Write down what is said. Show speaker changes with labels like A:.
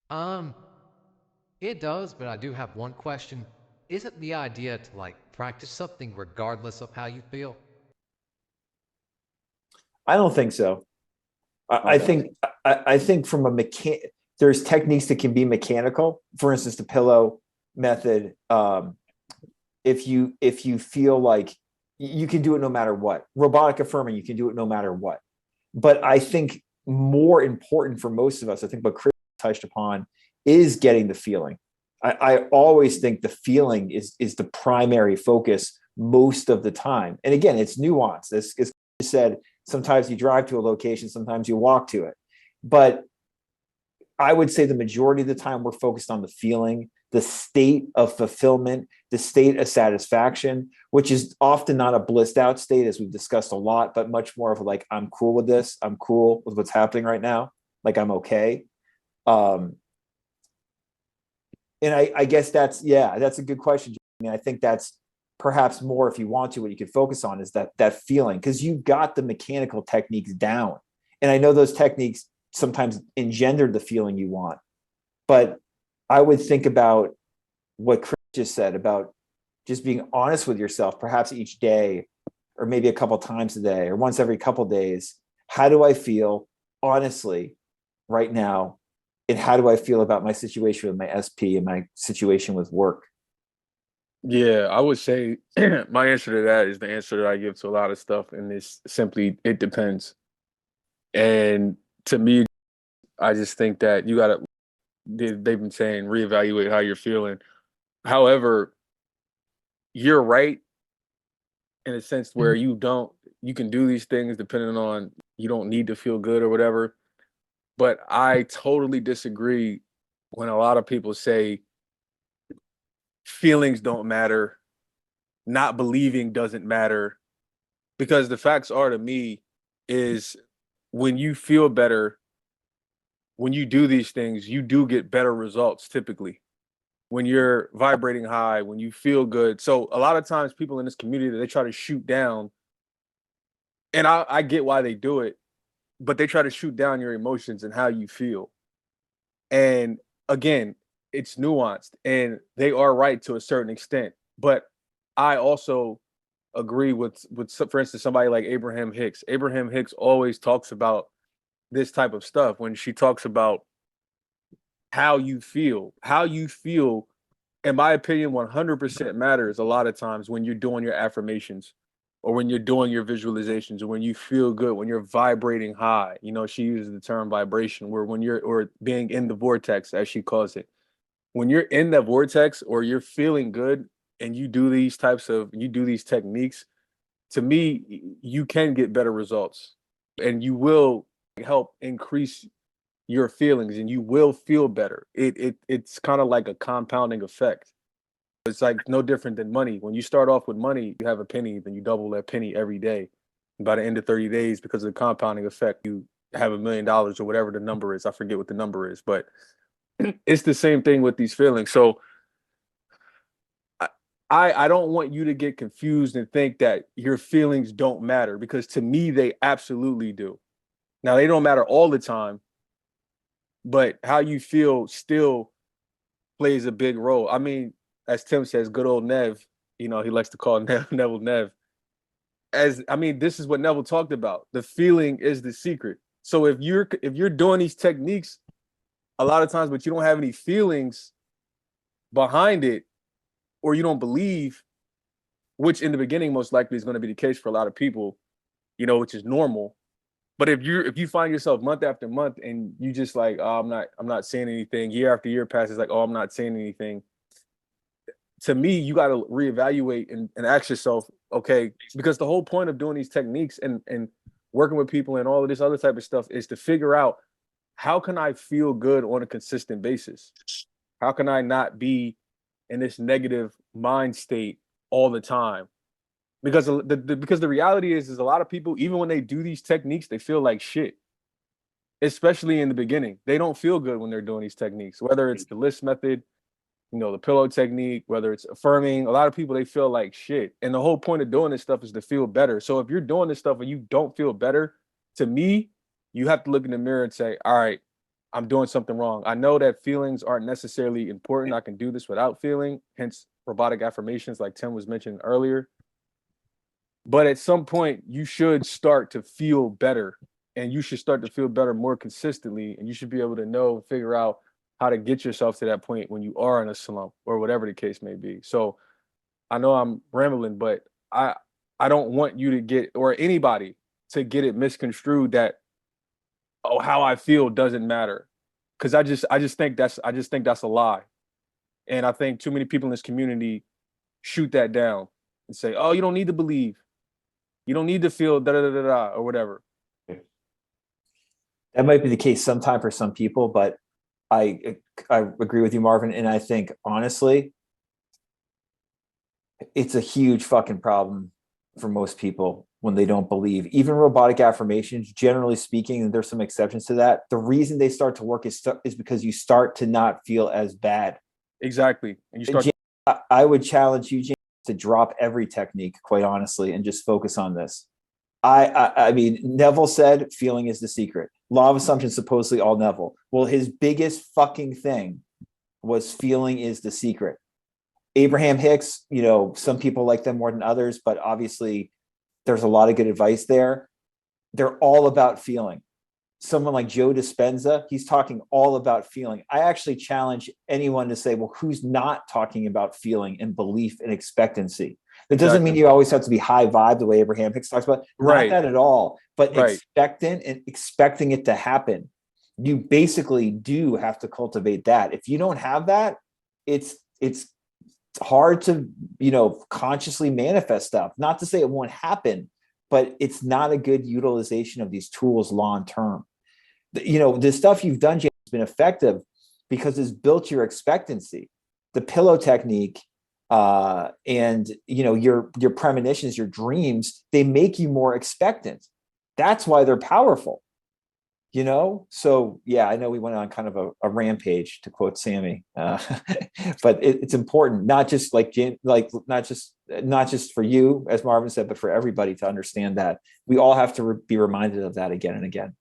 A: Um, it does, but I do have one question. Isn't the idea to like practice something regardless of how you feel?
B: I don't think so. I
A: Okay.
B: think I think from a there's techniques that can be mechanical. For instance, the pillow method. If you feel like you can do it no matter what, robotic affirming, you can do it no matter what. But I think more important for most of us, I think what Chris touched upon is getting the feeling. I always think the feeling is the primary focus most of the time. And again, it's nuanced. As Chris said, sometimes you drive to a location, sometimes you walk to it. But I would say the majority of the time we're focused on the feeling, the state of fulfillment, the state of satisfaction, which is often not a blissed out state, as we've discussed a lot, but much more of like, I'm cool with this. I'm cool with what's happening right now. Like, I'm okay. Um, and I guess that's a good question. I mean, I think that's perhaps more, if you want to, what you could focus on is that feeling, because you've got the mechanical techniques down. And I know those techniques sometimes engender the feeling you want. But I would think about what Chris just said about just being honest with yourself, perhaps each day, or maybe a couple times a day, or once every couple days. How do I feel honestly right now? And how do I feel about my situation with my SP and my situation with work?
C: Yeah, I would say my answer to that is the answer that I give to a lot of stuff, and it's simply it depends. And to me, I just think that you gotta they've been saying reevaluate how you're feeling. However, you're right in a sense where you can do these things depending on you don't need to feel good or whatever. But I totally disagree when a lot of people say feelings don't matter, not believing doesn't matter, because the facts are to me is when you feel better, when you do these things, you do get better results typically. When you're vibrating high, when you feel good. So a lot of times people in this community they try to shoot down, and I get why they do it, but they try to shoot down your emotions and how you feel. And again, it's nuanced and they are right to a certain extent. But I also agree with for instance somebody like Abraham Hicks. Abraham Hicks always talks about this type of stuff when she talks about how you feel. How you feel, in my opinion, 100% matters a lot of times when you're doing your affirmations or when you're doing your visualizations or when you feel good, when you're vibrating high. You know, she uses the term vibration, where when you're, or being in the vortex, as she calls it. When you're in that vortex or you're feeling good and you do these techniques, to me, you can get better results and you will help increase your feelings and you will feel better. It's kind of like a compounding effect. It's like no different than money. When you start off with money, you have a penny, then you double that penny every day. And by the end of 30 days, because of the compounding effect, you have $1 million or whatever the number is. I forget what the number is, but it's the same thing with these feelings. So I, I don't want you to get confused and think that your feelings don't matter, because to me they absolutely do. Now they don't matter all the time, but how you feel still plays a big role. I mean, as Tim says, good old Nev, you know, he likes to call Neville Nev. As I mean, this is what Neville talked about. The feeling is the secret. So if you're doing these techniques a lot of times, but you don't have any feelings behind it, or you don't believe, which in the beginning most likely is going to be the case for a lot of people, you know, which is normal. But if you find yourself month after month and you just like, oh, I'm not saying anything, year after year passes, like, oh, I'm not saying anything. To me, you got to reevaluate and ask yourself, okay, because the whole point of doing these techniques and working with people and all of this other type of stuff is to figure out, how can I feel good on a consistent basis? How can I not be in this negative mind state all the time? Because because the reality is a lot of people, even when they do these techniques, they feel like shit, especially in the beginning. They don't feel good when they're doing these techniques, whether it's the list method, you know, the pillow technique, whether it's affirming. A lot of people, they feel like shit. And the whole point of doing this stuff is to feel better. So if you're doing this stuff and you don't feel better, to me, you have to look in the mirror and say, all right, I'm doing something wrong. I know that feelings aren't necessarily important. I can do this without feeling, hence robotic affirmations like Tim was mentioning earlier. But at some point, you should start to feel better, and you should start to feel better more consistently. And you should be able to know, figure out how to get yourself to that point when you are in a slump or whatever the case may be. So I know I'm rambling, but I don't want you to get, or anybody to get it misconstrued that, oh, how I feel doesn't matter. Cause I just think that's a lie. And I think too many people in this community shoot that down and say, oh, you don't need to believe. You don't need to feel da da da da da or whatever.
B: That might be the case sometime for some people, but I agree with you, Marvin. And I think honestly, it's a huge fucking problem for most people when they don't believe. Even robotic affirmations, generally speaking, and there's some exceptions to that, the reason they start to work is because you start to not feel as bad.
C: Exactly. And you start.
B: I would challenge you, James, to drop every technique, quite honestly, and just focus on this. I mean, Neville said feeling is the secret. Law of assumption, supposedly all Neville. Well, his biggest fucking thing was feeling is the secret. Abraham Hicks, you know, some people like them more than others, but obviously there's a lot of good advice there. They're all about feeling. Someone like Joe Dispenza, he's talking all about feeling. I actually challenge anyone to say, well, who's not talking about feeling and belief and expectancy? That doesn't mean you always have to be high vibe the way Abraham Hicks talks about.
C: Right.
B: Not that at all, but
C: Right.
B: expectant and expecting it to happen. You basically do have to cultivate that. If you don't have that, it's hard to, you know, consciously manifest stuff. Not to say it won't happen, but it's not a good utilization of these tools long term. You know, the stuff you've done, James, has been effective because it's built your expectancy. The pillow technique, and you know, your premonitions, your dreams, they make you more expectant. That's why they're powerful. You know, so yeah, I know we went on kind of a rampage, to quote Sammy, but it's important, not just not just for you, as Marvin said, but for everybody to understand that we all have to be reminded of that again and again.